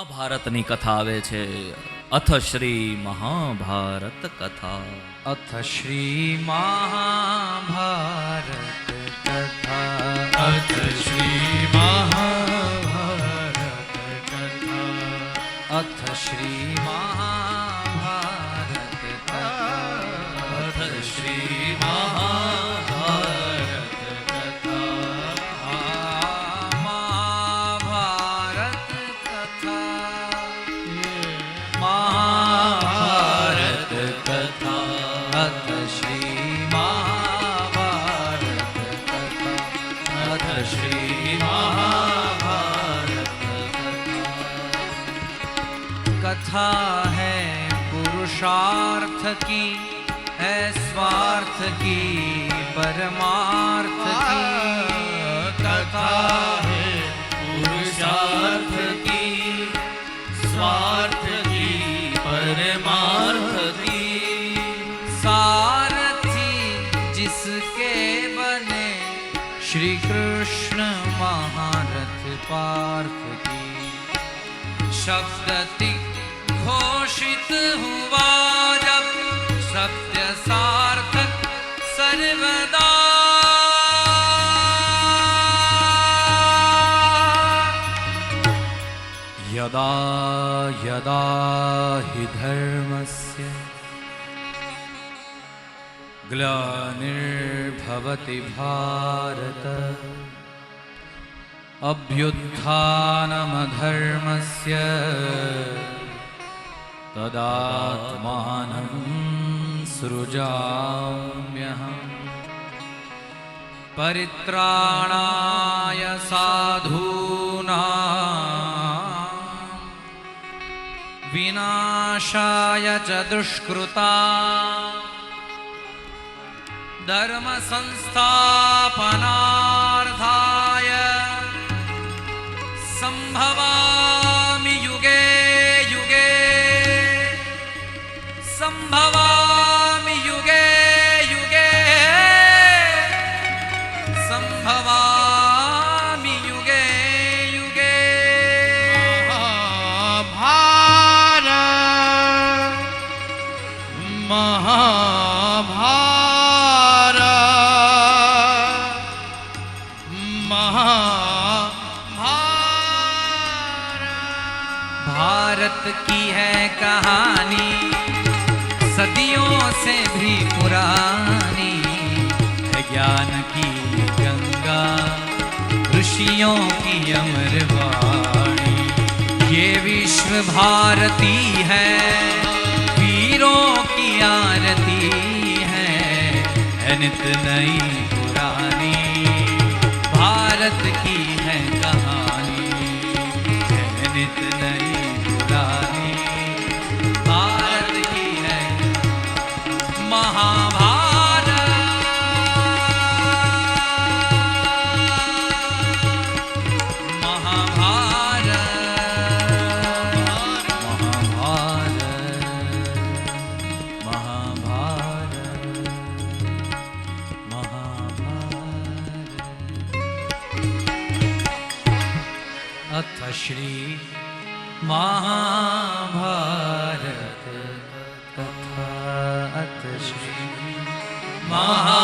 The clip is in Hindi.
મહાભારતની કથા આવે છે. અથ શ્રી મહાભારત કથા. અથ શ્રી મહાભારત કથા. અથ શ્રી મહાભારત કથા. અથ શ્રી મહાભારત કથા. અથ શ્રી મહાભારત કથા. મહાભારત કથા. મહાભારત કથા. અથ શ્રી મહાભારત કથા. અથ શ્રી મહાભારત कथा है पुरुषार्थ की है स्वार्थ की परमार्थ की. कथा है पुरुषार्थ की स्वार्थ की परमार्थ की. सारथी जिसके बने श्री कृष्ण महारथ पार्थ की. शब्द घोषित हुआ जब सत्य सार्थक सर्वदा. यदा यदा हि धर्मस्य ग्लानिर्भवति भारत अभ्युत्थानमधर्मस्य तदात्मानं सृजाम्यहम्. परित्राणाय साधूनां विनाशाय च दुष्कृतां धर्म संस्थापनार्थाय संभवामि युगे युगे. संभवामि युगे युगे. संभवामि युगे युगे. भारत की है कहानी सदियों से भी पुरानी है. ज्ञान की गंगा ऋषियों की अमर वाणी. ये विश्व भारती है वीरों की आरती है नित नई पुरानी. भारत की है कहानी है नित नई पुरानी. भारत की है महाभारत. महाभारत महाभारत महाभारत महाभारत. अथ श्री महाभारत कथा. अथ श्री महा